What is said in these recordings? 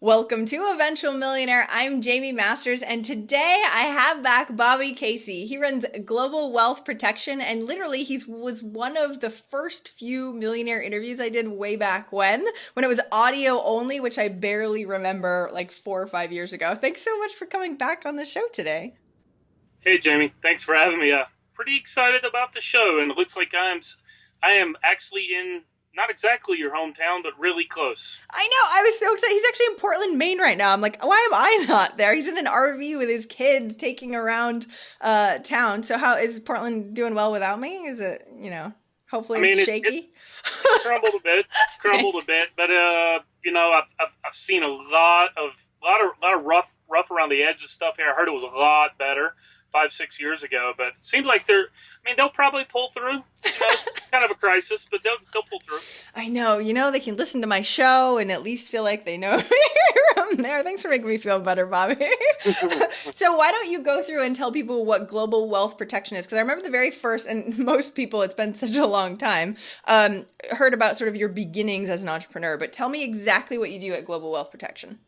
Welcome to Eventual Millionaire. I'm Jamie Masters, and today I have back Bobby Casey. He runs Global Wealth Protection, and literally he was one of the first few millionaire interviews I did way back when it was audio only, which I barely remember like 4 or 5 years ago. Thanks so much for coming back on the show today. Hey, Jamie. Thanks for having me. Pretty excited about the show, and it looks like I am actually in not exactly your hometown, but really close. I know. I was so excited. He's actually in Portland, Maine right now. I'm like, why am I not there? He's in an RV with his kids taking around town. So how is Portland doing well without me? Is it, hopefully I mean, it's shaky? it's crumbled a bit. It's crumbled a bit, but I've seen a lot of rough around the edges stuff here. I heard it was a lot better 5-6 years ago, but it seems like they'll probably pull through. It's kind of a crisis, but they'll pull through. I know. They can listen to my show and at least feel like they know me from there. Thanks for making me feel better, Bobby. So why don't you go through and tell people what global wealth protection is? Because I remember the very first, and most people, it's been such a long time, heard about sort of your beginnings as an entrepreneur. But tell me exactly what you do at Global Wealth Protection.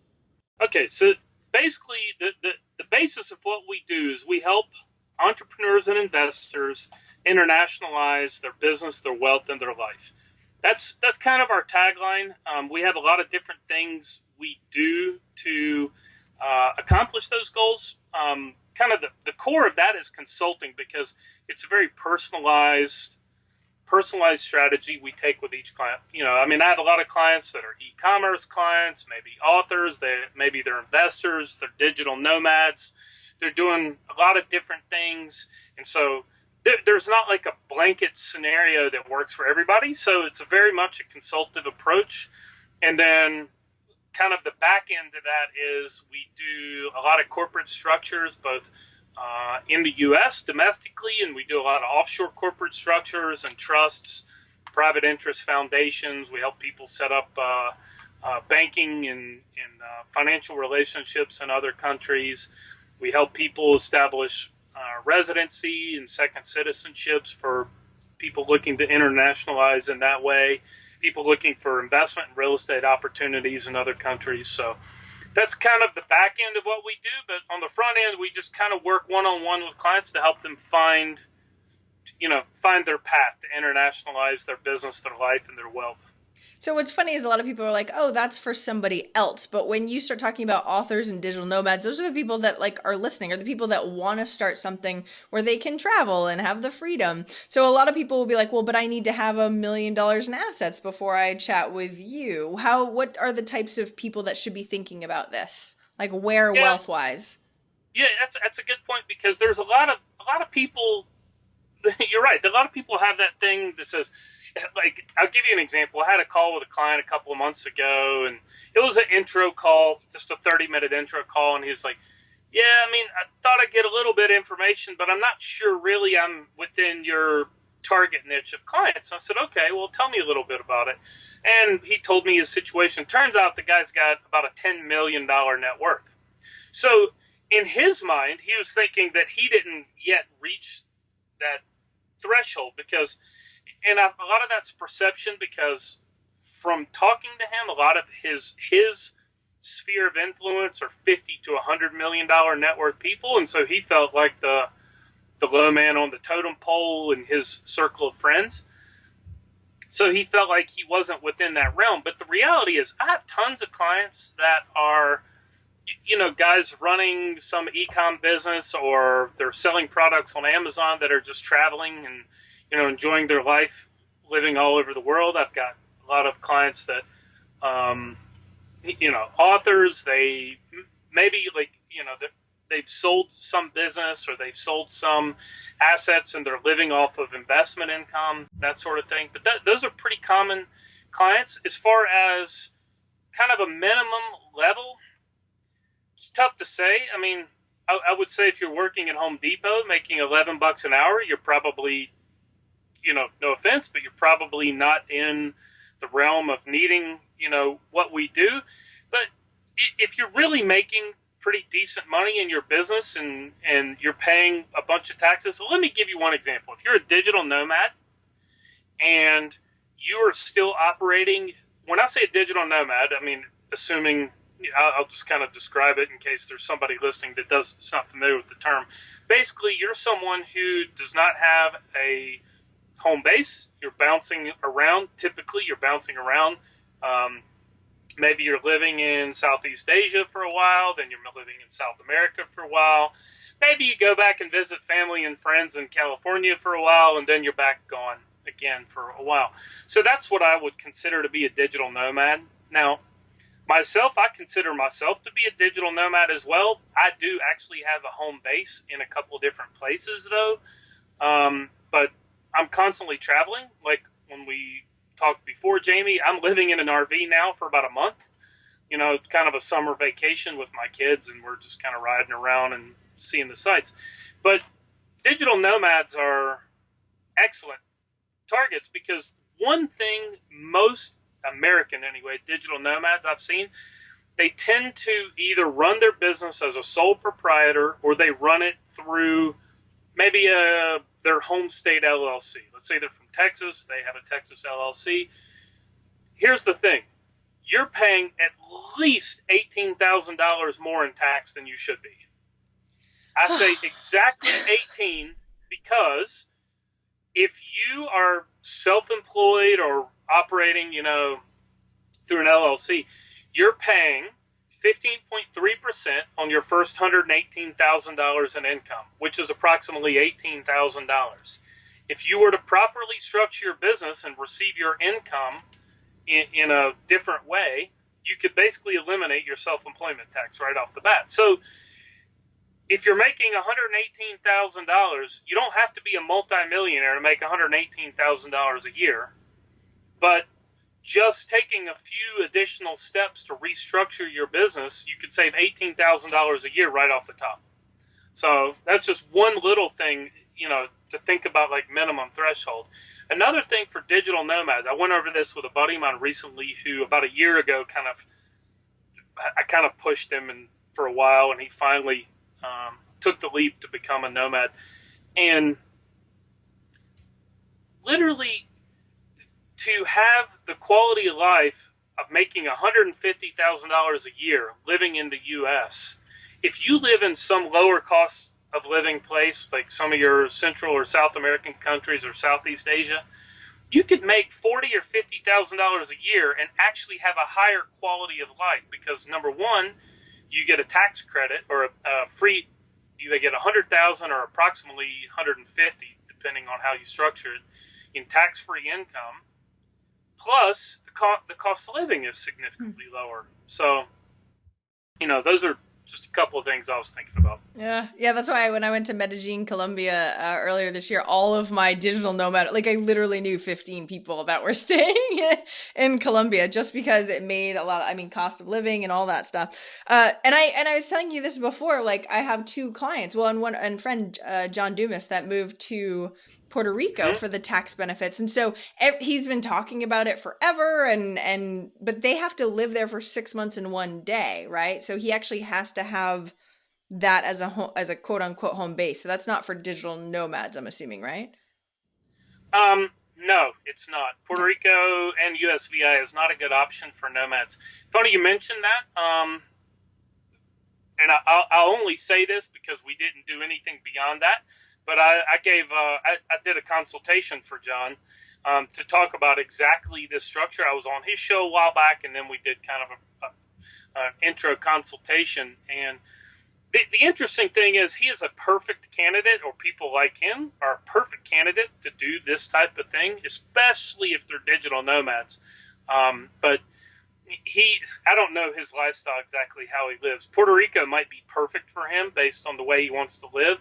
Okay, so basically the basis of what we do is we help entrepreneurs and investors internationalize their business, their wealth, and their life. That's kind of our tagline. We have a lot of different things we do to accomplish those goals. Kind of the core of that is consulting, because it's a very personalized strategy we take with each client. I have a lot of clients that are e-commerce clients, maybe authors, maybe they're investors, they're digital nomads. They're doing a lot of different things. And so there's not like a blanket scenario that works for everybody. So it's very much a consultative approach. And then kind of the back end of that is we do a lot of corporate structures, both in the U.S. domestically, and we do a lot of offshore corporate structures and trusts, private interest foundations. We help people set up banking and financial relationships in other countries. We help people establish residency and second citizenships for people looking to internationalize in that way, people looking for investment and real estate opportunities in other countries. So that's kind of the back end of what we do. But on the front end, we just kind of work one-on-one with clients to help them find their path to internationalize their business, their life, and their wealth. So what's funny is a lot of people are like, oh, that's for somebody else. But when you start talking about authors and digital nomads, those are the people that are listening, or the people that want to start something where they can travel and have the freedom. So a lot of people will be like, well, but I need to have $1 million in assets before I chat with you. What are the types of people that should be thinking about this? Like where wealth wise? Yeah, that's a good point, because there's a lot of people. You're right. A lot of people have that thing that says, like, I'll give you an example. I had a call with a client a couple of months ago, and it was an intro call, just a 30-minute intro call. And he was like, yeah, I thought I'd get a little bit of information, but I'm not sure really I'm within your target niche of clients. I said, okay, well, tell me a little bit about it. And he told me his situation. Turns out the guy's got about a $10 million net worth. So in his mind, he was thinking that he didn't yet reach that threshold, and a lot of that's perception, because from talking to him, a lot of his sphere of influence are 50 to $100 million net worth people, and so he felt like the low man on the totem pole in his circle of friends. So he felt like he wasn't within that realm. But the reality is, I have tons of clients that are, guys running some e-com business, or they're selling products on Amazon that are just traveling and enjoying their life, living all over the world. I've got a lot of clients that, authors, they maybe they've sold some business, or they've sold some assets and they're living off of investment income, that sort of thing. But those are pretty common clients. As far as kind of a minimum level, it's tough to say. I would say if you're working at Home Depot making $11 an hour, you're probably, no offense, but you're probably not in the realm of needing, what we do. But if you're really making pretty decent money in your business and you're paying a bunch of taxes, well, let me give you one example. If you're a digital nomad and you are still operating, when I say digital nomad, assuming I'll just kind of describe it in case there's somebody listening that is not familiar with the term. Basically, you're someone who does not have a home base. You're bouncing around. Typically, you're bouncing around. Maybe you're living in Southeast Asia for a while, then you're living in South America for a while. Maybe you go back and visit family and friends in California for a while, and then you're back gone again for a while. So that's what I would consider to be a digital nomad. Now, myself, I consider myself to be a digital nomad as well. I do actually have a home base in a couple of different places, though. But I'm constantly traveling. Like when we talked before, Jamie, I'm living in an RV now for about a month. Kind of a summer vacation with my kids, and we're just kind of riding around and seeing the sights. But digital nomads are excellent targets because one thing most American, anyway, digital nomads I've seen, they tend to either run their business as a sole proprietor or they run it through maybe their home state LLC. Let's say they're from Texas, they have a Texas LLC. Here's the thing. You're paying at least $18,000 more in tax than you should be. I say exactly 18 because if you are self-employed or operating, through an LLC, you're paying 15.3% on your first $118,000 in income, which is approximately $18,000. If you were to properly structure your business and receive your income in a different way, you could basically eliminate your self-employment tax right off the bat. So if you're making $118,000, you don't have to be a multimillionaire to make $118,000 a year, but just taking a few additional steps to restructure your business, you could save $18,000 a year right off the top. So that's just one little thing, to think about, like minimum threshold. Another thing for digital nomads, I went over this with a buddy of mine recently who about a year ago I kind of pushed him for a while, and he finally took the leap to become a nomad. And literally, to have the quality of life of making $150,000 a year living in the U.S., if you live in some lower cost of living place, like some of your Central or South American countries or Southeast Asia, you could make $40,000 or $50,000 a year and actually have a higher quality of life because, number one, you get a tax credit or a free. You get $100,000 or approximately $150,000, depending on how you structure it, in tax-free income. Plus, the cost of living is significantly lower. So, those are just a couple of things I was thinking about. Yeah, that's why when I went to Medellin, Colombia earlier this year, all of my digital nomad, I literally knew 15 people that were staying in Colombia just because it made a lot of, cost of living and all that stuff. And I was telling you this before, I have two clients, and friend John Dumas that moved to Puerto Rico for the tax benefits. And so he's been talking about it forever but they have to live there for 6 months in one day, right? So he actually has to have that as a quote unquote home base. So that's not for digital nomads, I'm assuming, right? No, it's not. Puerto Rico and USVI is not a good option for nomads. Funny you mentioned that. And I'll only say this because we didn't do anything beyond that. But I did a consultation for John to talk about exactly this structure. I was on his show a while back, and then we did kind of an intro consultation. And the interesting thing is he is a perfect candidate, or people like him are a perfect candidate to do this type of thing, especially if they're digital nomads. But I don't know his lifestyle exactly how he lives. Puerto Rico might be perfect for him based on the way he wants to live.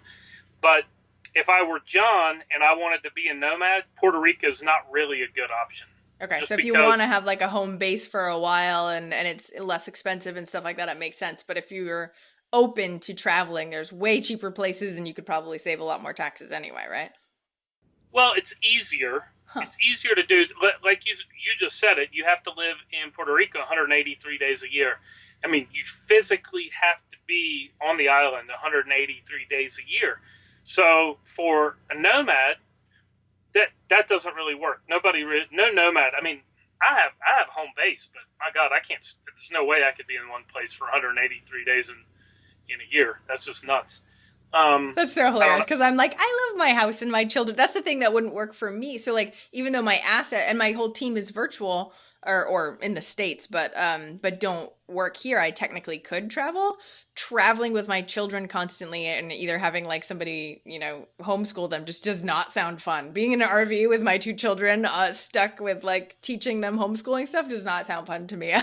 But if I were John and I wanted to be a nomad, Puerto Rico is not really a good option. Okay, so if you want to have a home base for a while and it's less expensive and stuff like that, it makes sense. But if you're open to traveling, there's way cheaper places and you could probably save a lot more taxes anyway, right? Well, it's easier. It's easier to do. Like you just said it, you have to live in Puerto Rico 183 days a year. You physically have to be on the island 183 days a year. So for a nomad, that doesn't really work. No nomad. I have home base, but my God, I can't. There's no way I could be in one place for 183 days in a year. That's just nuts. That's so hilarious because I'm like, I love my house and my children. That's the thing that wouldn't work for me. So like, even though my asset and my whole team is virtual or in the States, but don't work here, I technically could travel. Traveling with my children constantly and either having like somebody, homeschool them just does not sound fun. Being in an RV with my two children, stuck with like teaching them homeschooling stuff does not sound fun to me.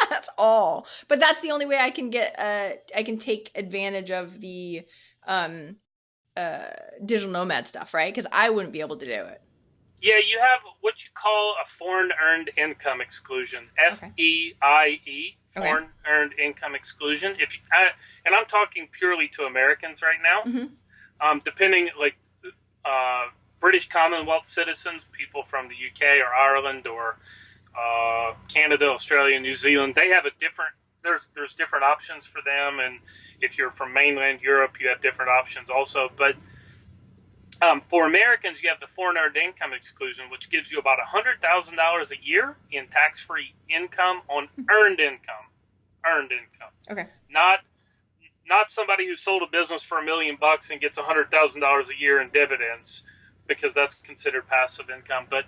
That's all. But that's the only way I can I can take advantage of the digital nomad stuff, right? Because I wouldn't be able to do it. Yeah, you have what you call a foreign earned income exclusion, FEIE, foreign earned income exclusion. And I'm talking purely to Americans right now. Depending, like British Commonwealth citizens, people from the UK or Ireland or Canada, Australia, New Zealand, they have a different. There's different options for them, and if you're from mainland Europe, you have different options also. But for Americans, you have the foreign earned income exclusion, which gives you about $100,000 a year in tax-free income on earned income. Earned income. Okay. Not somebody who sold a business for $1 million and gets $100,000 a year in dividends, because that's considered passive income. But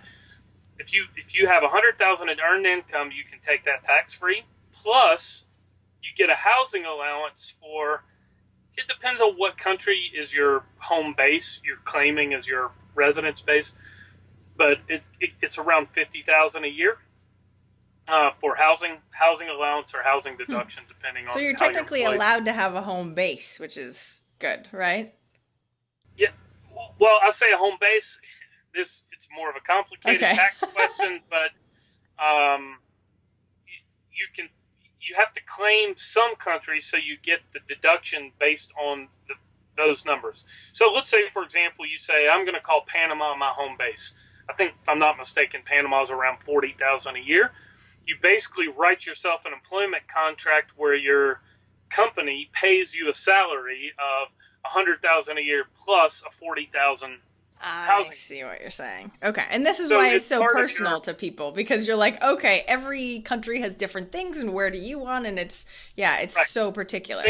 if you have $100,000 in earned income, you can take that tax-free. Plus, you get a housing allowance for. It depends on what country is your home base, you're claiming as your residence base, but it's around $50,000 a year for housing allowance or housing deduction, depending on. So you're technically allowed to have a home base, which is good, right? Yeah. Well, I say a home base. It's more of a complicated tax question, but you have to claim some countries so you get the deduction based on those numbers. So let's say, for example, you say, I'm going to call Panama my home base. I think, if I'm not mistaken, Panama's around $40,000 a year. You basically write yourself an employment contract where your company pays you a salary of $100,000 a year plus a $40,000 housing. I see what you're saying. Okay. And this is why it's so personal to people, because you're like, okay, every country has different things and where do you want? And it's right. So particular.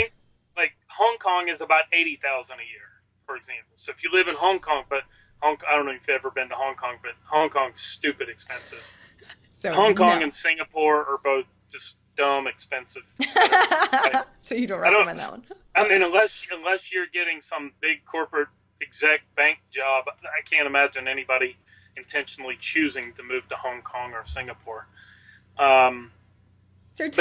Like Hong Kong is about $80,000 a year, for example. So if you live in Hong Kong, I don't know if you've ever been to Hong Kong, but Hong Kong's stupid expensive. So Hong Kong and Singapore are both just dumb expensive. So you don't recommend that one? I mean, unless you're getting some big corporate exec bank job, I can't imagine anybody intentionally choosing to move to Hong Kong or Singapore. It's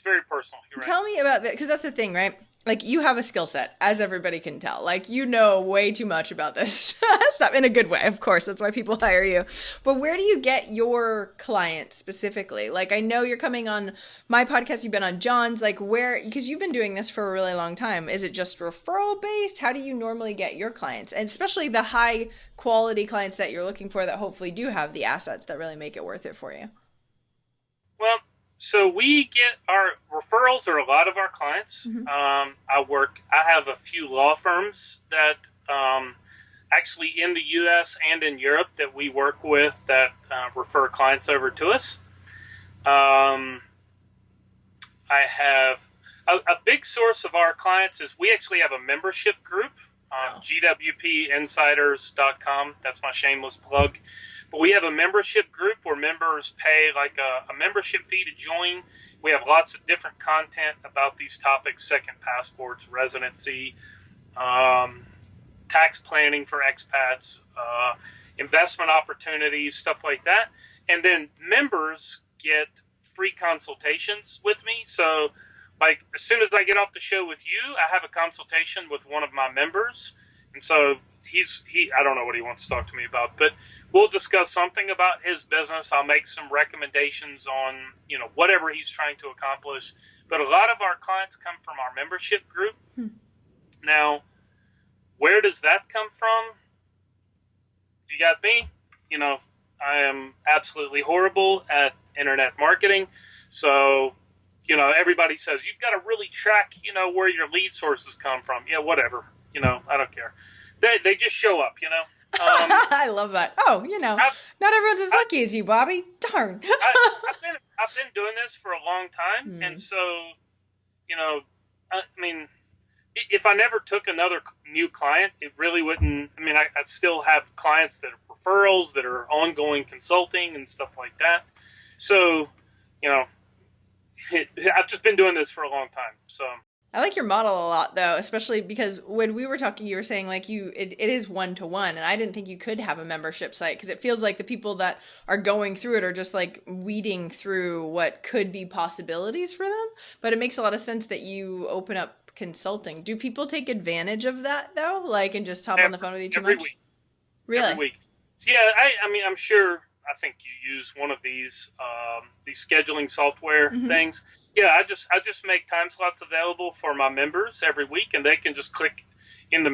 very personal. Tell me about that, because that's the thing, right? Like, you have a skill set, as everybody can tell. Like, you know way too much about this stuff, in a good way, of course. That's why people hire you. But where do you get your clients specifically? Like, I know you're coming on my podcast. You've been on John's. Like, where, because you've been doing this for a really long time. Is it just referral based? How do you normally get your clients? And especially the high quality clients that you're looking for that hopefully do have the assets that really make it worth it for you. Well, so we get our referrals are a lot of our clients. I have a few law firms that actually in the U.S. and in Europe that we work with that refer clients over to us. I have a big source of our clients is we actually have a membership group, gwpinsiders.com. That's my shameless plug. But we have a membership group where members pay like a membership fee to join. We have lots of different content about these topics: second passports, residency, tax planning for expats, investment opportunities, stuff like that. And then members get free consultations with me. So, like, as soon as I get off the show with you, I have a consultation with one of my members. And so I don't know what he wants to talk to me about, but we'll discuss something about his business. I'll make some recommendations on, whatever he's trying to accomplish. But a lot of our clients come from our membership group. Now, where does that come from? You got me. I am absolutely horrible at internet marketing. So, everybody says, you've got to really track, where your lead sources come from. Yeah, whatever. I don't care. They just show up, I love that. Oh, I've, not everyone's as I, lucky as you, Bobby. Darn. I've been doing this for a long time, and Hmm. so you know, I mean, if I never took another new client, it really wouldn't. I mean, I still have clients that are referrals, that are ongoing consulting and stuff like that. So, you know, I've just been doing this for a long time. So, I like your model a lot though, especially because when we were talking, you were saying like it is one to one, and I didn't think you could have a membership site because it feels like the people that are going through it are just like weeding through what could be possibilities for them. But it makes a lot of sense that you open up consulting. Do people take advantage of that though, like and just hop on the every phone with you too every much? week, every Really? week. So yeah, I mean, I'm sure. I think you use one of these scheduling software Hmm. things. Yeah, I just make time slots available for my members every week, and they can just click in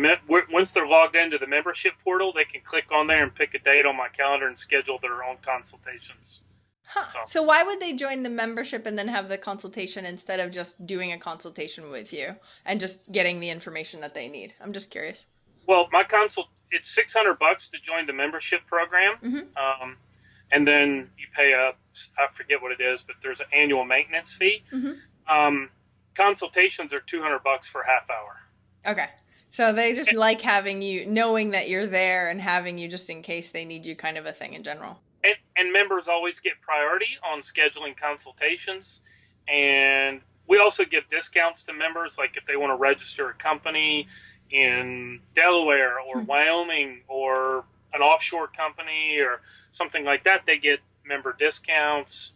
once they're logged into the membership portal, they can click on there and pick a date on my calendar and schedule their own consultations. Huh. So, So why would they join the membership and then have the consultation instead of just doing a consultation with you and just getting the information that they need? I'm just curious. well, my consult it's $600 to join the membership program, Hmm. um, and then you pay I forget what it is, but there's an annual maintenance fee. Hmm. Um, Consultations are $200 for half hour. Okay. So they just like having you, knowing that you're there and having you just in case they need you, kind of a thing in general. And members always get priority on scheduling consultations, and we also give discounts to members, like if they want to register a company in Delaware or Wyoming or an offshore company or something like that, they get member discounts,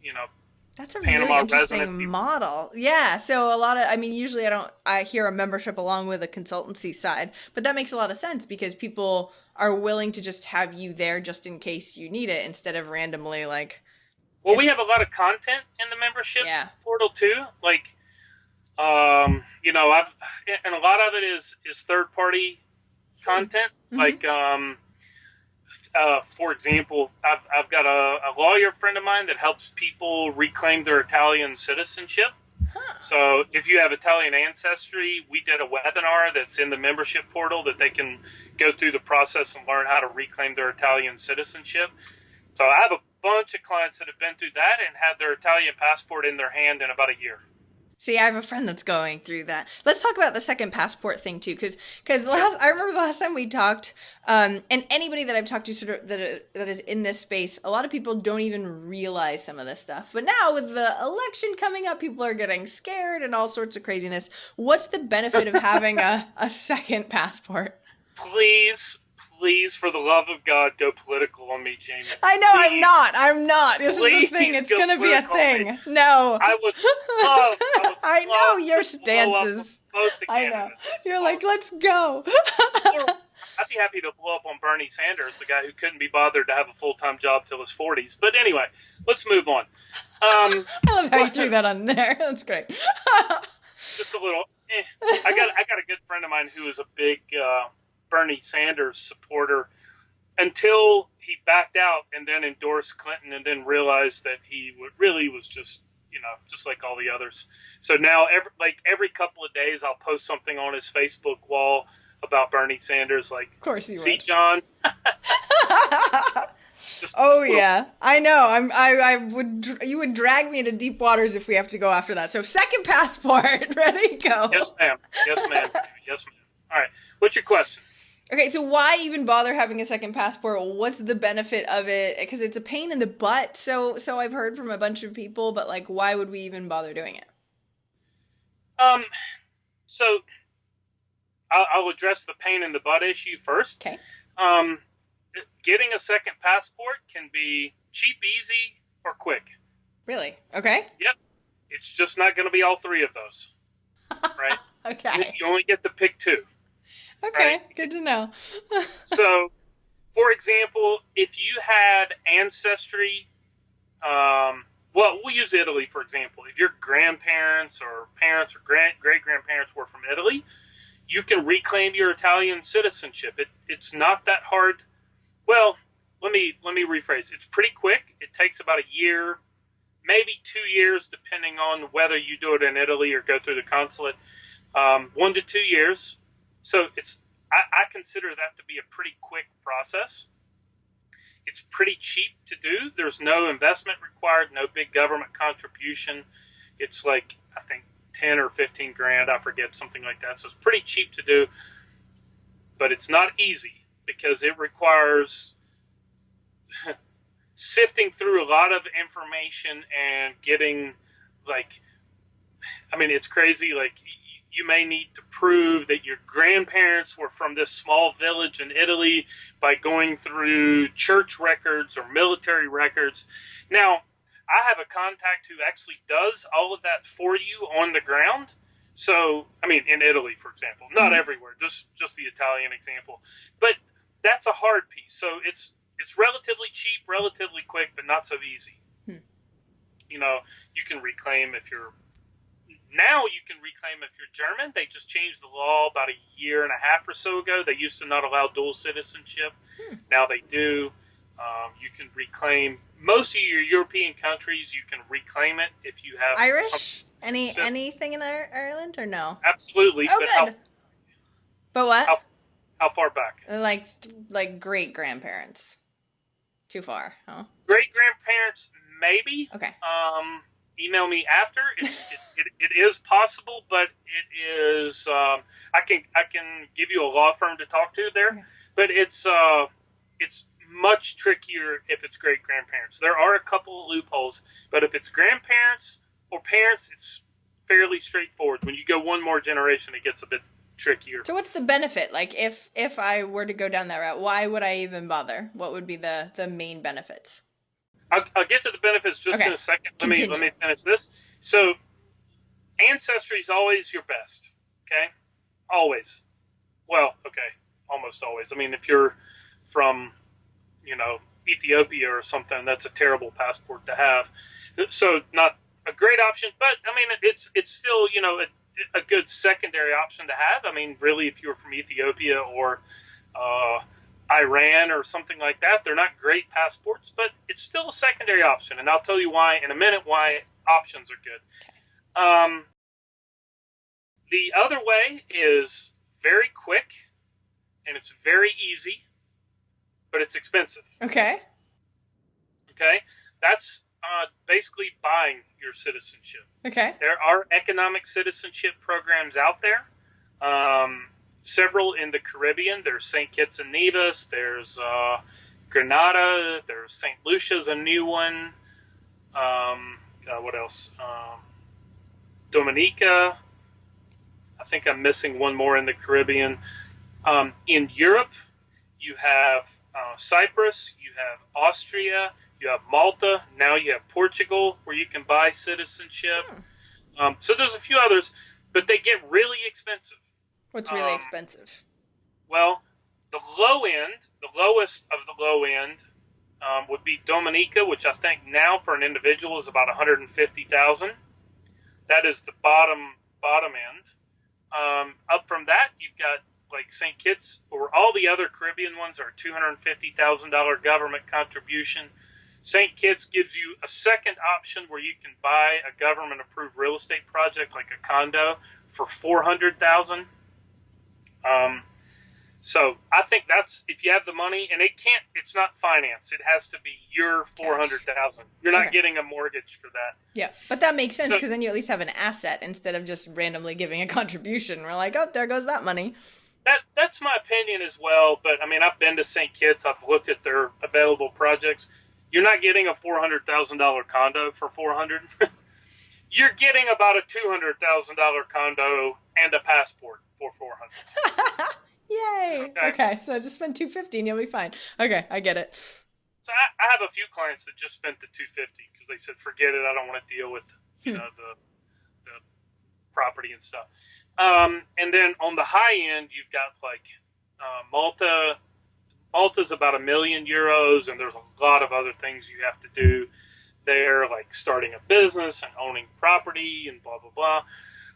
you know, That's a really Panama interesting residency. model. Yeah. So a lot of, I mean, usually I hear a membership along with a consultancy side, but that makes a lot of sense because people are willing to just have you there just in case you need it instead of randomly like Well, we it's, have a lot of content in the membership yeah. portal too, like I've and a lot of it is third party Hmm. content. Hmm. Like, for example, I've got a lawyer friend of mine that helps people reclaim their Italian citizenship. Huh. So if you have Italian ancestry, we did a webinar that's in the membership portal that they can go through the process and learn how to reclaim their Italian citizenship. So I have a bunch of clients that have been through that and had their Italian passport in their hand in about a year. See, I have a friend that's going through that. Let's talk about the second passport thing too, because Sure. last I remember the last time we talked, and anybody that I've talked to sort of that is in this space, a lot of people don't even realize some of this stuff. But now with the election coming up, people are getting scared and all sorts of craziness. What's the benefit of having a second passport? Please, please, for the love of God, go political on me, Jamie. I know I'm Please, not. I'm not. This is the thing. please It's go gonna be a political on me. thing. No. I would I know love your to blow up stances. both the I know. candidates. It's You're like, awesome. let's go. Or I'd be happy to blow up on Bernie Sanders, the guy who couldn't be bothered to have a full time job till his 40s. But anyway, let's move on. I love how you threw that on there. That's great. Just a little. I got a good friend of mine who is a big Bernie Sanders supporter until he backed out and then endorsed Clinton and then realized that he really was just like all the others. So now every couple of days I'll post something on his Facebook wall about Bernie Sanders, like, Of course you see, would. John, just Oh little, yeah, I know. I would. You would drag me into deep waters if we have to go after that. So second passport, ready, go. yes, ma'am, yes, ma'am, yes, ma'am. All right, what's your question? Okay, so why even bother having a second passport? What's the benefit of it? Because it's a pain in the butt. So I've heard from a bunch of people, but like, why would we even bother doing it? Um, so I'll address the pain in the butt issue first. Okay. Um, Getting a second passport can be cheap, easy, or quick. Really? Okay. Yep. It's just not going to be all three of those, right? Okay. You only get to pick two, Okay. right? Good to know. So, for example, if you had ancestry, well, we'll use Italy, for example. If your grandparents or parents or great-grandparents were from Italy, you can reclaim your Italian citizenship. It's not that hard. Well, let me rephrase. It's pretty quick. It takes about a year, maybe 2 years, depending on whether you do it in Italy or go through the consulate. 1 to 2 years. So I consider that to be a pretty quick process. It's pretty cheap to do. There's no investment required, no big government contribution. It's like, I think 10 or 15 grand, I forget, something like that. So it's pretty cheap to do, but it's not easy because it requires sifting through a lot of information and getting, like, I mean, it's crazy. Like, you may need to prove that your grandparents were from this small village in Italy by going through church records or military records. Now, I have a contact who actually does all of that for you on the ground. So, I mean, in Italy, for example, not everywhere, just the Italian example. But that's a hard piece. So it's relatively cheap, relatively quick, but not so easy. You know, you can reclaim if you're German. They just changed the law about a year and a half or so ago. They used to not allow dual citizenship. Now they do. You can reclaim most of your European countries. You can reclaim it if you have Irish. Anything in Ireland or no? Absolutely. Oh, but good. But what? How far back? Like great grandparents. Too far, huh? Great grandparents, maybe. Okay. Email me after. It is possible, but it is. I can give you a law firm to talk to there, okay. But it's much trickier if it's great grandparents. There are a couple of loopholes, but if it's grandparents or parents, it's fairly straightforward. When you go one more generation, it gets a bit trickier. So what's the benefit? Like if I were to go down that route, why would I even bother? What would be the main benefits? I'll get to the benefits just in a second. Let me finish this. So ancestry is always your best. Okay. Always. Well, okay. Almost always. I mean, if you're from, Ethiopia or something, that's a terrible passport to have. So not a great option, but I mean, it's still, a good secondary option to have. I mean, really, if you're from Ethiopia or Iran or something like that, they're not great passports, but it's still a secondary option. And I'll tell you why in a minute, why options are good. The other way is very quick and it's very easy, but it's expensive. Okay. That's basically buying your citizenship. Okay. There are economic citizenship programs out there. Several in the Caribbean. There's St. Kitts and Nevis. There's Grenada. There's St. Lucia's, a new one. What else? Dominica. I think I'm missing one more in the Caribbean. In Europe, you have Cyprus. You have Austria. You have Malta. Now you have Portugal, where you can buy citizenship. So there's a few others, but they get really expensive. What's really expensive? Well, the lowest of the low end would be Dominica, which I think now for an individual is about $150,000. That is the bottom end. Up from that, you've got like St. Kitts, or all the other Caribbean ones are $250,000 government contribution. St. Kitts gives you a second option where you can buy a government-approved real estate project like a condo for $400,000. So I think that's, if you have the money, and it's not finance. It has to be your $400,000. You're not getting a mortgage for that. Yeah, but that makes sense because then you at least have an asset instead of just randomly giving a contribution. We're like, oh, there goes that money. That's my opinion as well. But I mean, I've been to St. Kitts. I've looked at their available projects. You're not getting a $400,000 condo for $400,000. You're getting about a $200,000 condo and a passport for $400,000. Yay! Okay, so just spend $250 and you'll be fine. Okay, I get it. So I have a few clients that just spent the $250 because they said, "Forget it. I don't want to deal with the property and stuff." And then on the high end, you've got like Malta. Malta's about €1 million, and there's a lot of other things you have to do there, like starting a business and owning property and blah, blah, blah.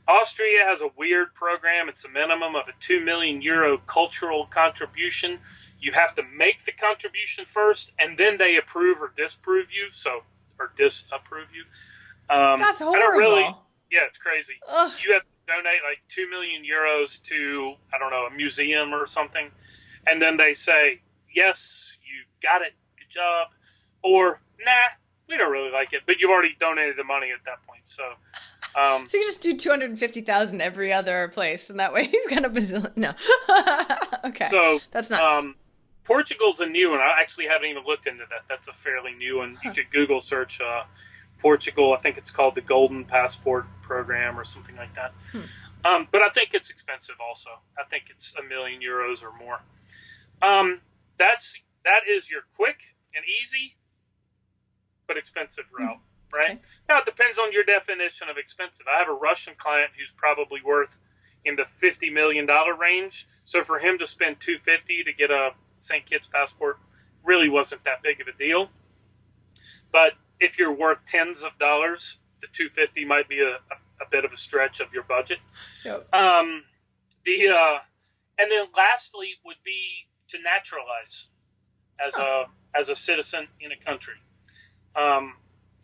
Austria has a weird program. It's a minimum of a €2 million cultural contribution. You have to make the contribution first, and then they approve or disapprove you. Or disapprove you. That's horrible. Yeah, it's crazy. Ugh. donate like 2 million euros to, I don't know, a museum or something, and then they say, yes, you got it, good job, or nah, we don't really like it, but you've already donated the money at that point. So So you just do 250,000 every other place, and that way you've got a bazillion. No. Okay. so That's nuts. Portugal's a new one. I actually haven't even looked into that. That's a fairly new one. You Huh. could Google search Portugal. I think it's called the Golden Passport Program or something like that. Hmm. But I think it's expensive also. I think it's €1 million or more. That is your quick and easy but expensive route, right? Okay. Now, it depends on your definition of expensive. I have a Russian client who's probably worth in the $50 million range. So for him to spend $250 to get a St. Kitts passport really wasn't that big of a deal. But if you're worth tens of dollars, the $250 might be a bit of a stretch of your budget. Yep. And then lastly would be to naturalize as a citizen in a country.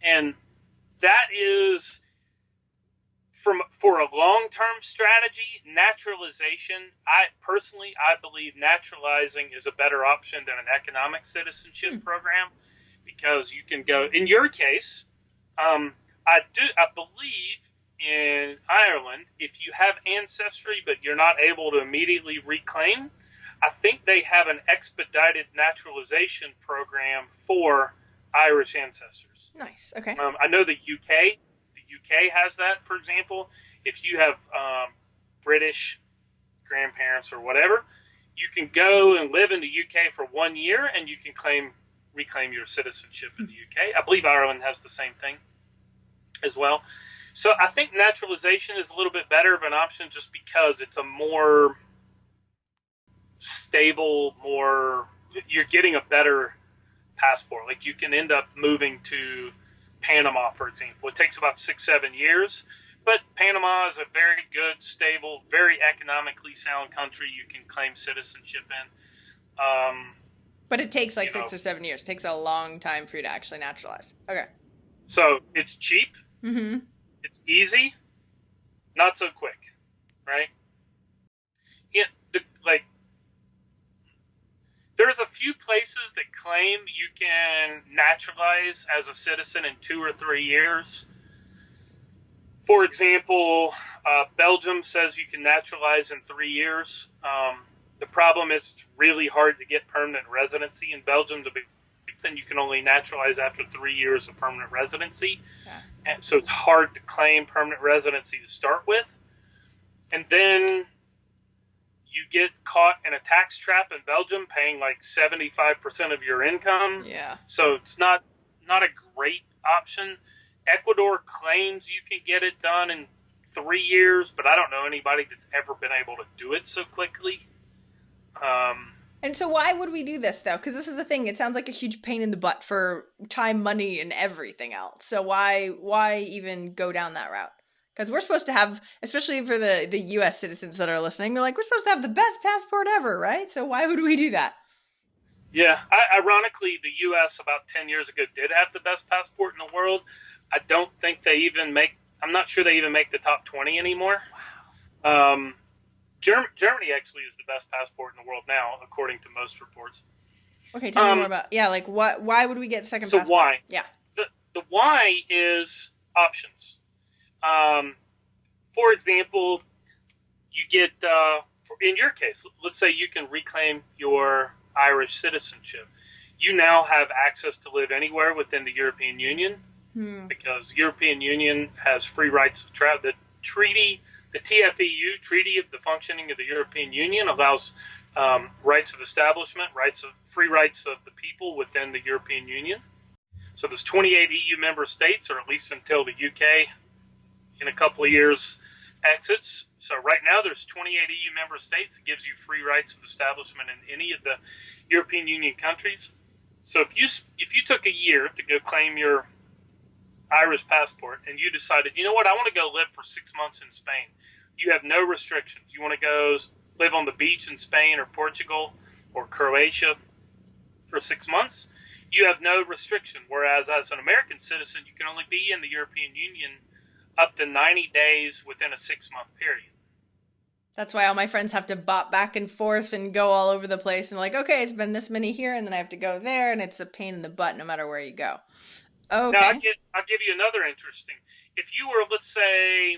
And that is for a long-term strategy, naturalization. I believe naturalizing is a better option than an economic citizenship program, because you can go, in your case, I believe in Ireland, if you have ancestry but you're not able to immediately reclaim, I think they have an expedited naturalization program for Irish ancestors. Nice. Okay. I know the UK has that, for example. If you have British grandparents or whatever, you can go and live in the UK for 1 year and you can reclaim your citizenship in the UK. I believe Ireland has the same thing as well. So I think naturalization is a little bit better of an option just because it's a more stable, you're getting a better passport. Like you can end up moving to Panama, for example. It takes about 6-7 years, but Panama is a very good, stable, very economically sound country you can claim citizenship in. But it takes like 6 or 7 years. It takes a long time for you to actually naturalize. Okay. So it's cheap. Mm-hmm. It's easy, not so quick, right? There's a few places that claim you can naturalize as a citizen in 2 or 3 years. For example, Belgium says you can naturalize in 3 years. The problem is it's really hard to get permanent residency in Belgium. Then you can only naturalize after 3 years of permanent residency. Yeah. And so it's hard to claim permanent residency to start with. And then you get caught in a tax trap in Belgium, paying like 75% of your income. Yeah. So it's not a great option. Ecuador claims you can get it done in 3 years, but I don't know anybody that's ever been able to do it so quickly. And so why would we do this, though? Because this is the thing. It sounds like a huge pain in the butt for time, money, and everything else. So why even go down that route? Because we're supposed to have, especially for the U.S. citizens that are listening, they're like, we're supposed to have the best passport ever, right? So why would we do that? Yeah. Ironically, the U.S. about 10 years ago did have the best passport in the world. I don't think I'm not sure they even make the top 20 anymore. Wow. Germany actually is the best passport in the world now, according to most reports. Okay, tell me more about, like, why would we get second passport? So why? Yeah. The why is options. For example, you get, in your case, let's say you can reclaim your Irish citizenship. You now have access to live anywhere within the European Union because the European Union has free rights of travel. The TFEU, Treaty of the Functioning of the European Union, allows rights of establishment, free rights of the people within the European Union. So there's 28 EU member states, or at least until the UK in a couple of years exits. So right now there's 28 EU member states that gives you free rights of establishment in any of the European Union countries. So if you took a year to go claim your Irish passport and you decided, you know what, I want to go live for 6 months in Spain. You have no restrictions. You want to go live on the beach in Spain or Portugal or Croatia for 6 months. You have no restriction. Whereas as an American citizen, you can only be in the European Union up to 90 days within a 6-month period. That's why all my friends have to bop back and forth and go all over the place and like, okay, it's been this many here and then I have to go there and it's a pain in the butt no matter where you go. Now, Okay. I'll give you another interesting. If you were, let's say,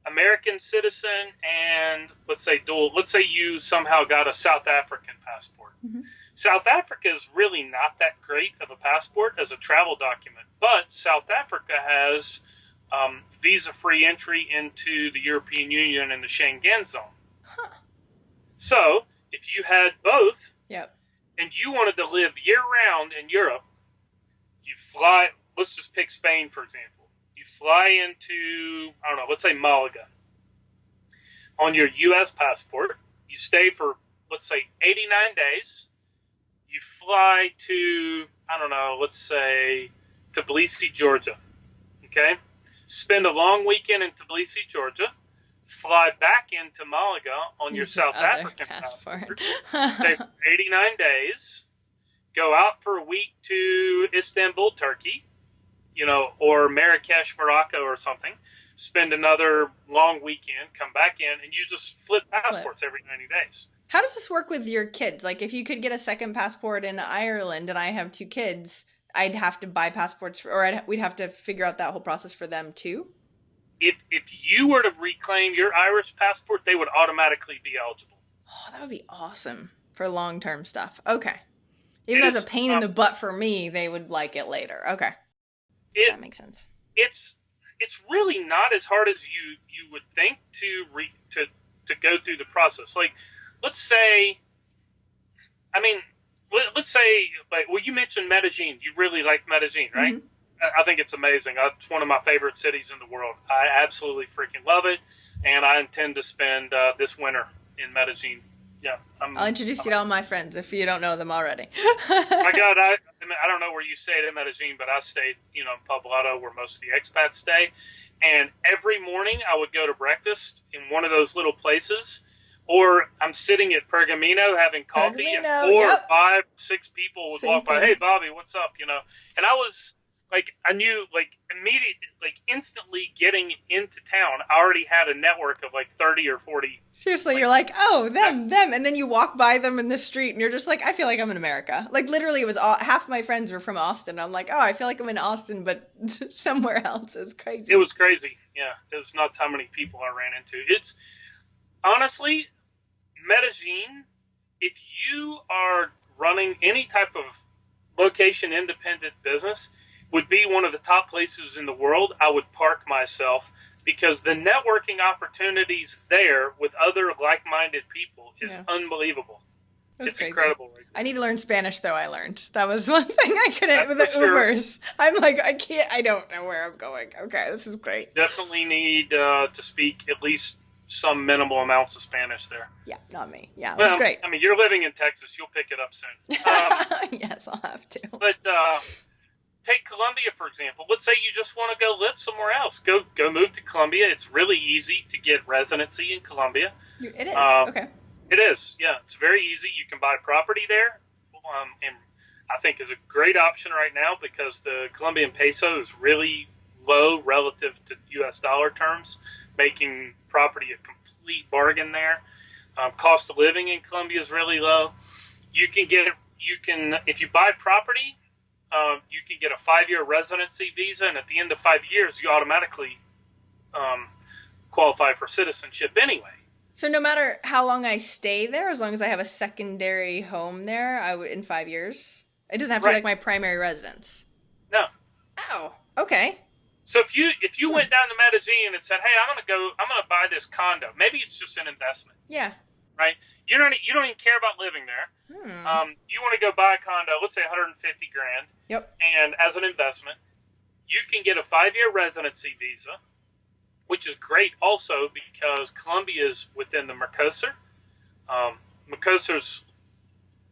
American citizen and let's say dual, let's say you somehow got a South African passport. Mm-hmm. South Africa is really not that great of a passport as a travel document, but South Africa has visa-free entry into the European Union and the Schengen zone. Huh. So, if you had both, Yep. and you wanted to live year-round in Europe, you fly. Let's just pick Spain for example. You fly into, I don't know, let's say Malaga. On your U.S. passport, you stay for, let's say, 89 days. You fly to, I don't know, let's say, Tbilisi, Georgia. Okay? Spend a long weekend in Tbilisi, Georgia. Fly back into Malaga on your South African passport. Stay for 89 days. Go out for a week to Istanbul, Turkey, or Marrakesh, Morocco or something. Spend another long weekend, come back in, and you just flip passports every 90 days. How does this work with your kids? Like, if you could get a second passport in Ireland and I have 2 kids, I'd have to buy passports, we'd have to figure out that whole process for them too? If you were to reclaim your Irish passport, they would automatically be eligible. Oh, that would be awesome for long-term stuff. Okay. Even though it's a pain in the butt for me, they would like it later. Okay. That makes sense. It's really not as hard as you would think to go through the process. Like, let's say, you mentioned Medellin. You really like Medellin, right? Mm-hmm. I think it's amazing. It's one of my favorite cities in the world. I absolutely freaking love it, and I intend to spend this winter in Medellin. Yeah, I'll introduce you to all my friends if you don't know them already. My God, I don't know where you stayed in Medellin, but I stayed, in Poblado, where most of the expats stay. And every morning I would go to breakfast in one of those little places, or I'm sitting at Pergamino having coffee, and 4 or 5, 6 people would walk by. Hey, Bobby, what's up? And I was like, I knew, like, immediately, like, instantly getting into town, I already had a network of, like, 30 or 40. Seriously, you're like, oh, them. And then you walk by them in the street, and you're just like, I feel like I'm in America. Like, literally, it was half my friends were from Austin. I'm like, oh, I feel like I'm in Austin, but somewhere else. Is crazy. It was crazy. Yeah, it was nuts how many people I ran into. It's, honestly, Medellin, if you are running any type of location-independent business, would be one of the top places in the world I would park myself, because the networking opportunities there with other like-minded people is unbelievable. It's crazy. Incredible. Right? I need to learn Spanish, though. I learned that was one thing I couldn't with the Ubers. I'm like, I don't know where I'm going. Okay, this is great. Definitely need to speak at least some minimal amounts of Spanish there. Yeah, not me. Yeah, it was great. I mean, you're living in Texas. You'll pick it up soon. Yes, I'll have to. But take Colombia, for example. Let's say you just want to go live somewhere else. Go move to Colombia. It's really easy to get residency in Colombia. It is. Okay. It is. Yeah, it's very easy. You can buy property there, and I think is a great option right now because the Colombian peso is really low relative to U.S. dollar terms, making property a complete bargain there. Cost of living in Colombia is really low. You can if you buy property, you can get a 5-year residency visa, and at the end of 5 years, you automatically qualify for citizenship anyway. So no matter how long I stay there, as long as I have a secondary home there, I would in 5 years. It doesn't have to be like my primary residence. No. Oh, okay. So if you went down to Medellin and said, "Hey, I'm gonna buy this condo," maybe it's just an investment. Yeah. Right. You don't even care about living there. You want to go buy a condo, let's say $150,000. Yep. And as an investment, you can get a 5-year residency visa, which is great also because Colombia is within the Mercosur. Mercosur's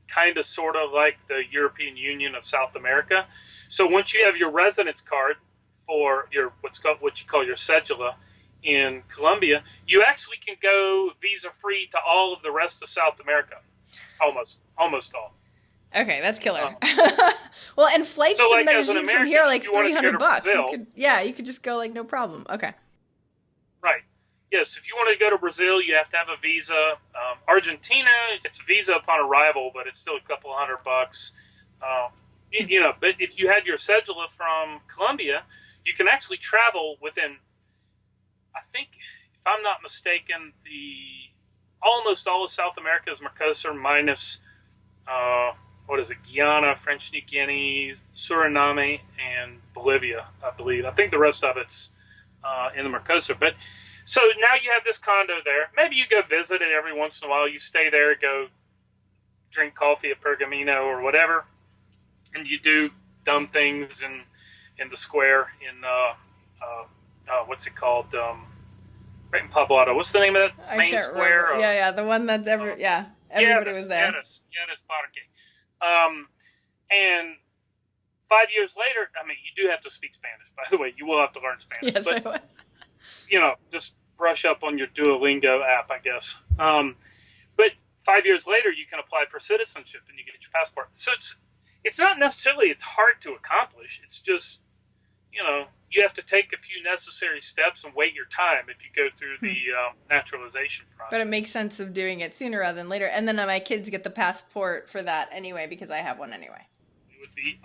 kind of sort of like the European Union of South America. So once you have your residence card for your what you call your cedula in Colombia, you actually can go visa free to all of the rest of South America. Almost all. Okay, that's killer. Well, and flights So, to like, as an Medellin from American, here are if like you wanted to go to $300. Brazil, You could just go like no problem. Okay. right? Yes, if you wanted to go to Brazil, you have to have a visa. Argentina, it's a visa upon arrival, but it's still a couple $100. But if you had your cedula from Colombia, you can actually travel within, I think, if I'm not mistaken, the almost all of South America is Mercosur minus what is it? Guyana, French New Guinea, Suriname, and Bolivia, I believe. I think the rest of it's in the Mercosur. But so now you have this condo there. Maybe you go visit it every once in a while. You stay there, go drink coffee at Pergamino or whatever, and you do dumb things in the square in what's it called? Right in Poblado. What's the name of that main square? Yeah, the one that's everybody was there. Yes, Parque. And 5 years later, I mean, you do have to speak Spanish, by the way. You will have to learn Spanish. Yes, but, I will. Just brush up on your Duolingo app, I guess. But 5 years later, you can apply for citizenship and you get your passport. So it's not necessarily it's hard to accomplish. It's just, you have to take a few necessary steps and wait your time if you go through the naturalization process. But it makes sense of doing it sooner rather than later. And then my kids get the passport for that anyway, because I have one anyway. It would be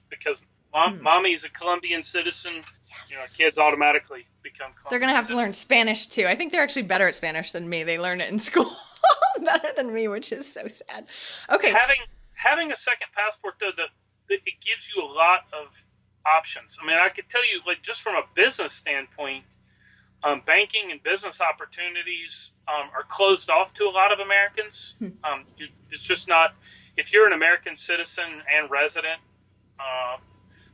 because mommy's a Colombian citizen. Yes. Kids automatically become Colombian. They're going to have to learn Spanish too. I think they're actually better at Spanish than me. They learn it in school better than me, which is so sad. Okay. Having a second passport, though, it gives you a lot of options. I mean, I could tell you, like, just from a business standpoint, banking and business opportunities are closed off to a lot of Americans. It's just not, if you're an American citizen and resident,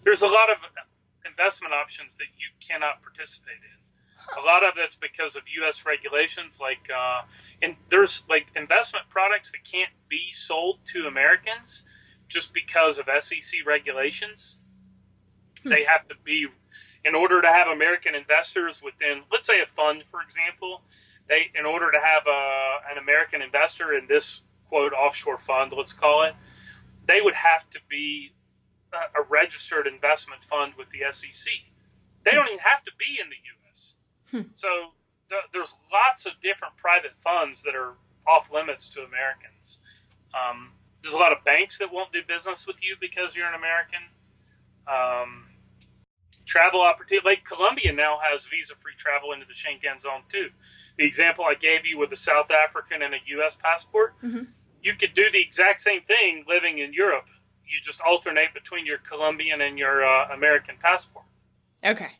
there's a lot of investment options that you cannot participate in. A lot of it's because of U.S. regulations, and there's like investment products that can't be sold to Americans just because of SEC regulations. They have to be, in order to have American investors within, let's say a fund, for example, in order to have an American investor in this, quote, offshore fund, let's call it, they would have to be a registered investment fund with the SEC. They don't even have to be in the U.S. So there's lots of different private funds that are off limits to Americans. There's a lot of banks that won't do business with you because you're an American. Travel opportunity, like Colombia now has visa-free travel into the Schengen zone too. The example I gave you with the South African and a U.S. passport, you could do the exact same thing living in Europe. You just alternate between your Colombian and your American passport. Okay.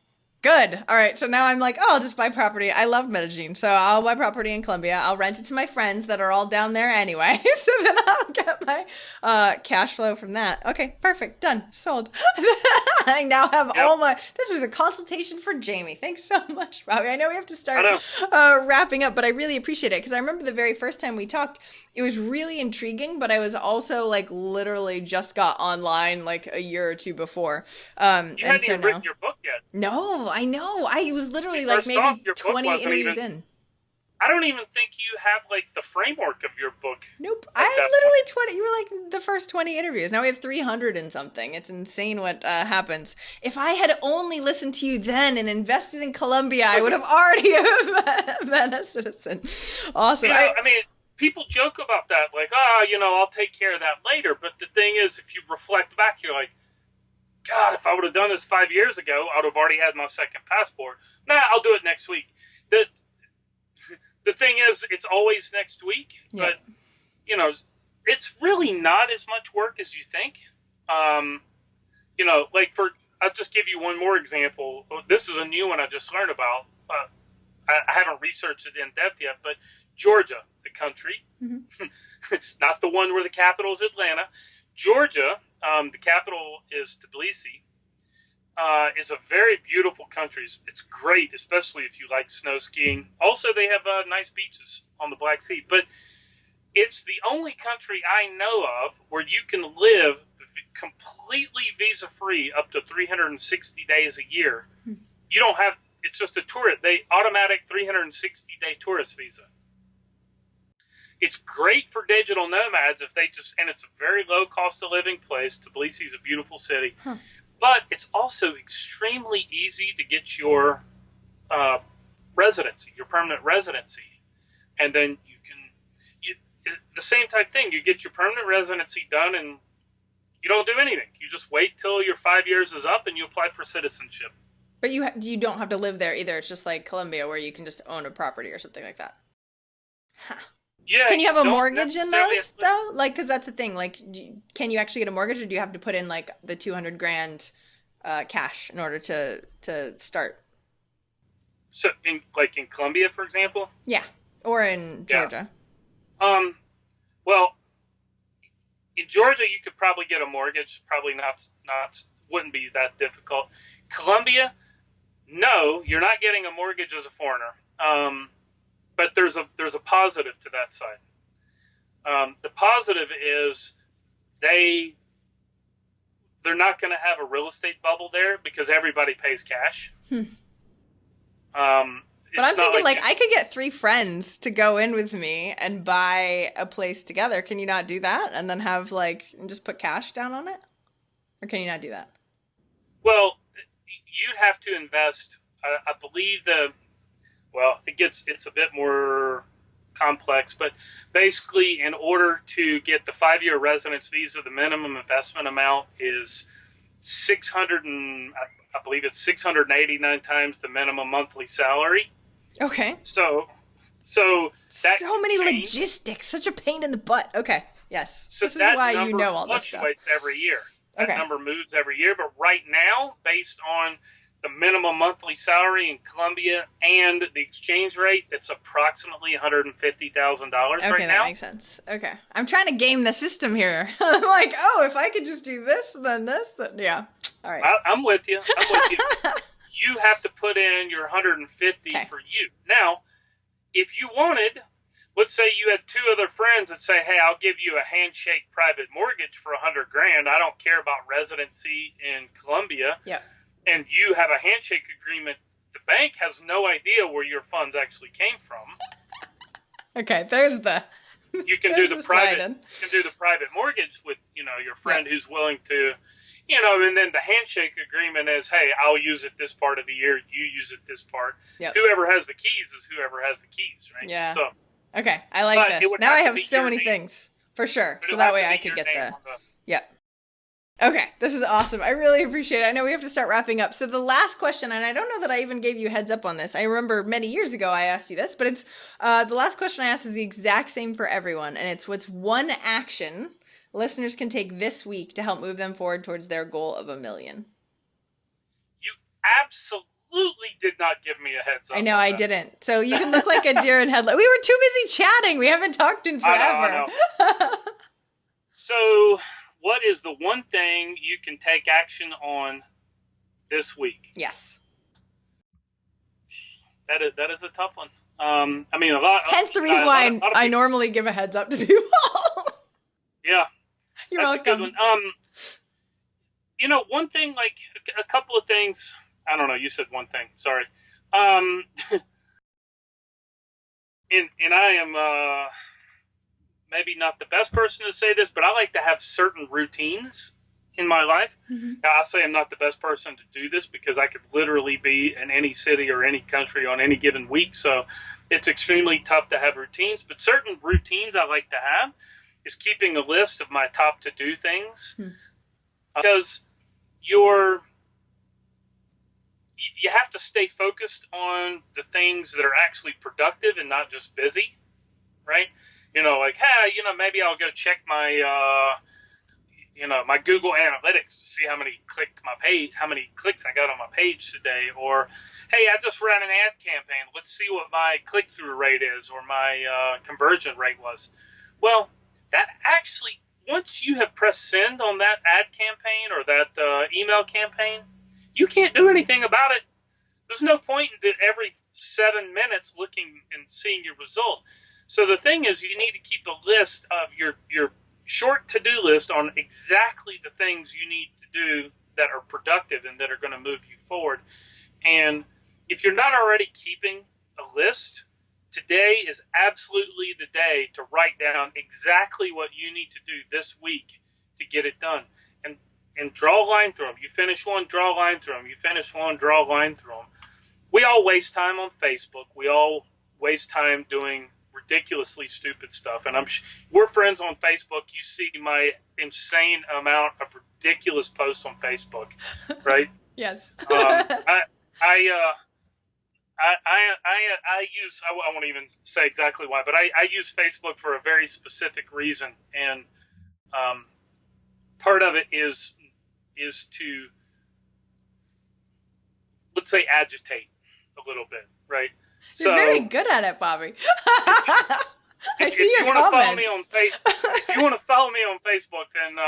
Good. All right. So now I'm like, I'll just buy property. I love Medellin. So I'll buy property in Colombia. I'll rent it to my friends that are all down there anyway. So then I'll get my cash flow from that. Okay. Perfect. Done. Sold. I now have this was a consultation for Jamie. Thanks so much, Robbie. I know we have to start wrapping up, but I really appreciate it because I remember the very first time we talked, it was really intriguing, but I was also like literally just got online like a year or two before. You hadn't even written your book yet. No, I know. I was literally like maybe 20 interviews in. I don't even think you have like the framework of your book. Nope. I had literally 20. You were like the first 20 interviews. Now we have 300 and something. It's insane what happens. If I had only listened to you then and invested in Colombia, I would have already been a citizen. Awesome. I mean, people joke about that, like, I'll take care of that later. But the thing is, if you reflect back, you're like, God, if I would have done this 5 years ago, I would have already had my second passport. Nah, I'll do it next week. The thing is, it's always next week, but, it's really not as much work as you think. I'll just give you one more example. This is a new one I just learned about. I haven't researched it in depth yet, but Georgia, the country, not the one where the capital is Atlanta, Georgia, the capital is Tbilisi, is a very beautiful country. It's great, especially if you like snow skiing. Also, they have nice beaches on the Black Sea. But it's the only country I know of where you can live completely visa-free up to 360 days a year. You don't have, it's just a tourist, automatic 360-day tourist visa. It's great for digital nomads if they just, and it's a very low cost of living place. Tbilisi is a beautiful city, Huh. but it's also extremely easy to get your residency, your permanent residency, and then the same type thing. You get your permanent residency done, and you don't do anything. You just wait till your 5 years is up, and you apply for citizenship. But you don't have to live there either. It's just like Colombia, where you can just own a property or something like that. Huh. Yeah. Can you have a don't mortgage in necessarily those though? Like, because that's the thing. Like, can you actually get a mortgage, or do you have to put in like the 200 grand cash in order to start? So, in Colombia, for example. Yeah, or in Georgia. Well, in Georgia, you could probably get a mortgage. Probably not wouldn't be that difficult. Colombia, no, you're not getting a mortgage as a foreigner. But there's a positive to that side. The positive is they're not going to have a real estate bubble there because everybody pays cash. But I'm thinking like I could get 3 friends to go in with me and buy a place together. Can you not do that? And then have and just put cash down on it? Or can you not do that? Well, you'd have to invest. I believe it's a bit more complex, but basically in order to get the 5-year residence visa, the minimum investment amount is 689 times the minimum monthly salary. Okay. So many logistics, such a pain in the butt. Okay. Yes. So this is why you know all this stuff. Fluctuates every year. That Okay. number moves every year, but right now, based on the minimum monthly salary in Colombia and the exchange rate, it's approximately $150,000 right now. Okay, that makes sense. Okay. I'm trying to game the system here. I'm like, oh, if I could just do this, then this, then yeah. All right. I'm with you. You have to put in your 150 for you. Now, if you wanted, let's say you had 2 other friends that say, hey, I'll give you a handshake private mortgage for 100 grand. I don't care about residency in Colombia. Yeah. And you have a handshake agreement. The bank has no idea where your funds actually came from. Okay, there's the. You can do the private. You can do the private mortgage with your friend who's willing to, and then the handshake agreement is, hey, I'll use it this part of the year. You use it this part. Yep. Whoever has the keys is whoever has the keys, right? Yeah. So. Okay, I like this. Now I have so many things for sure. So that way I could get the. Yep. Okay, this is awesome. I really appreciate it. I know we have to start wrapping up. So the last question, and I don't know that I even gave you a heads up on this. I remember many years ago I asked you this, but it's the last question I asked is the exact same for everyone, and it's what's one action listeners can take this week to help move them forward towards their goal of $1 million? You absolutely did not give me a heads up. I know I didn't. So you can look like a deer in headlights. We were too busy chatting. We haven't talked in forever. I know. So, what is the one thing you can take action on this week? Yes. That is a tough one. I mean, a lot. Hence the reason why I normally give a heads up to people. Yeah. You're that's welcome. A good one. One thing, like a couple of things. I don't know. You said one thing. Sorry. And I am maybe not the best person to say this, but I like to have certain routines in my life. Mm-hmm. Now, I say I'm not the best person to do this because I could literally be in any city or any country on any given week. So it's extremely tough to have routines. But certain routines I like to have is keeping a list of my top to-do things. Because you have to stay focused on the things that are actually productive and not just busy, right? Like, hey, maybe I'll go check my, my Google Analytics to see how many clicks I got on my page today. Or, hey, I just ran an ad campaign. Let's see what my click-through rate is or my conversion rate was. Well, that actually, once you have pressed send on that ad campaign or that email campaign, you can't do anything about it. There's no point in every 7 minutes looking and seeing your result. So the thing is, you need to keep a list of your short to-do list on exactly the things you need to do that are productive and that are going to move you forward. And if you're not already keeping a list, today is absolutely the day to write down exactly what you need to do this week to get it done. And draw a line through them. You finish one, draw a line through them. You finish one, draw a line through them. We all waste time on Facebook. We all waste time doing ridiculously stupid stuff. And we're friends on Facebook. You see my insane amount of ridiculous posts on Facebook, right? Yes. I use, I won't even say exactly why, but I use Facebook for a very specific reason. And part of it is to, let's say, agitate a little bit, right? You're very good at it, Bobby. I see your comments. If you want to follow me on Facebook, then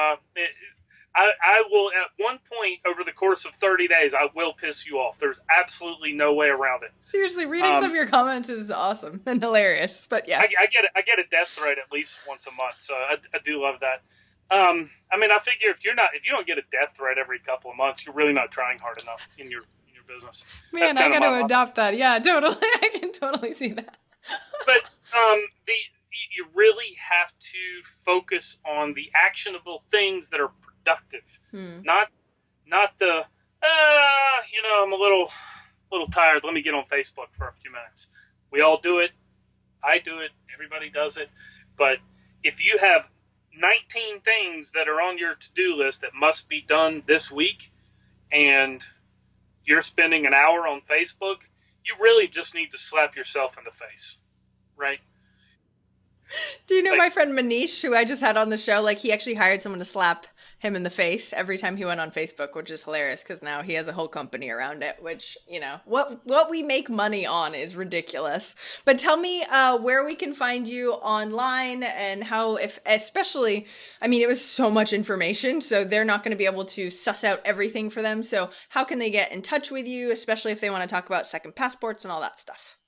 I will, at one point over the course of 30 days, I will piss you off. There's absolutely no way around it. Seriously, reading some of your comments is awesome and hilarious. But yes, I get a death threat at least once a month, so I do love that. I mean, I figure if you don't get a death threat every couple of months, you're really not trying hard enough in your business. Man, I got to adopt that. Yeah, totally. I can totally see that. But you really have to focus on the actionable things that are productive, not the I'm a little tired. Let me get on Facebook for a few minutes. We all do it. I do it. Everybody does it. But if you have 19 things that are on your to-do list that must be done this week, and you're spending an hour on Facebook, you really just need to slap yourself in the face, right? Do you know my friend Manish, who I just had on the show? Like, he actually hired someone to slap him in the face every time he went on Facebook, which is hilarious because now he has a whole company around it, which, what we make money on is ridiculous. But tell me where we can find you online and how, especially, I mean, it was so much information, so they're not going to be able to suss out everything for them. So how can they get in touch with you, especially if they want to talk about second passports and all that stuff?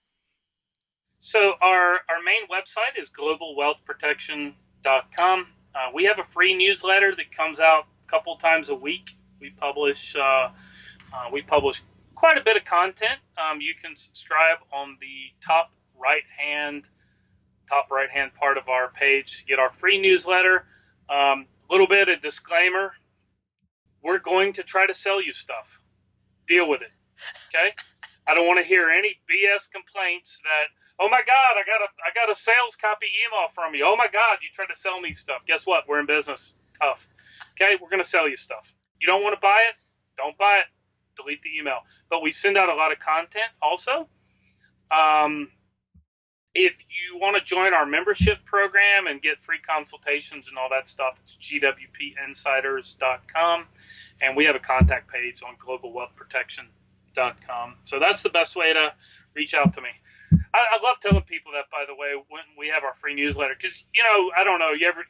So our main website is globalwealthprotection.com. We have a free newsletter that comes out a couple times a week. We publish quite a bit of content. You can subscribe on the top right hand part of our page to get our free newsletter. A little bit of disclaimer: we're going to try to sell you stuff. Deal with it, okay? I don't want to hear any BS complaints that, oh my God, I got a sales copy email from you. Oh my God, you tried to sell me stuff. Guess what? We're in business. Tough. Okay, we're going to sell you stuff. You don't want to buy it? Don't buy it. Delete the email. But we send out a lot of content also. If you want to join our membership program and get free consultations and all that stuff, it's gwpinsiders.com. And we have a contact page on globalwealthprotection.com. So that's the best way to reach out to me. I love telling people that, by the way, when we have our free newsletter, because, I don't know, you ever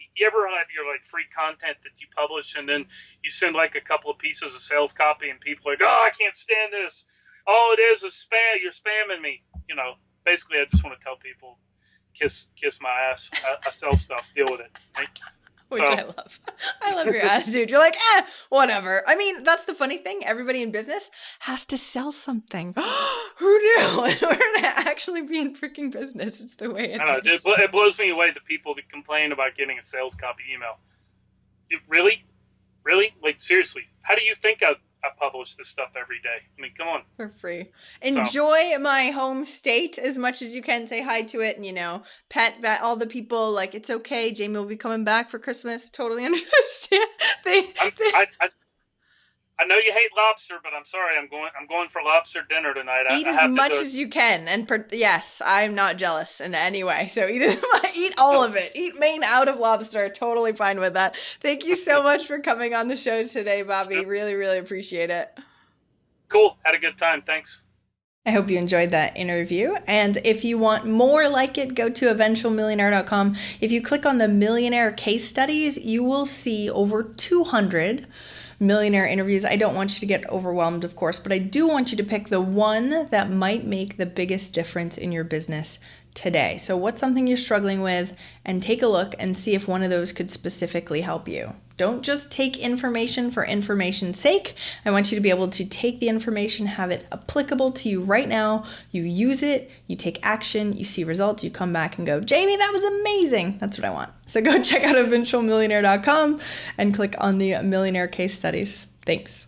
have your free content that you publish, and then you send a couple of pieces of sales copy, and people are like, oh, I can't stand this. All it is spam. You're spamming me. Basically, I just want to tell people, kiss my ass. I sell stuff. Deal with it. Right? Which I love. I love your attitude. You're like, whatever. I mean, that's the funny thing. Everybody in business has to sell something. Who knew? In order to actually be in freaking business, it's the way it is. It blows me away, the people that complain about getting a sales copy email. Really? Seriously, how do you think I publish this stuff every day? I mean, come on. For free. Enjoy my home state as much as you can. Say hi to it and, pet all the people. It's okay. Jamie will be coming back for Christmas. Totally understand. I know you hate lobster, but I'm sorry. I'm going for lobster dinner tonight. Eat as much as you can. And yes, I'm not jealous in any way. So eat all of it. Eat Maine out of lobster. Totally fine with that. Thank you so much for coming on the show today, Bobby. Yep. Really, really appreciate it. Cool. Had a good time. Thanks. I hope you enjoyed that interview. And if you want more like it, go to eventualmillionaire.com. If you click on the millionaire case studies, you will see over 200 millionaire interviews. I don't want you to get overwhelmed, of course, but I do want you to pick the one that might make the biggest difference in your business today. So what's something you're struggling with, and take a look and see if one of those could specifically help you. Don't just take information for information's sake. I want you to be able to take the information, have it applicable to you right now. You use it, you take action, you see results, you come back and go, Jamie, that was amazing. That's what I want. So go check out eventualmillionaire.com and click on the millionaire case studies. Thanks.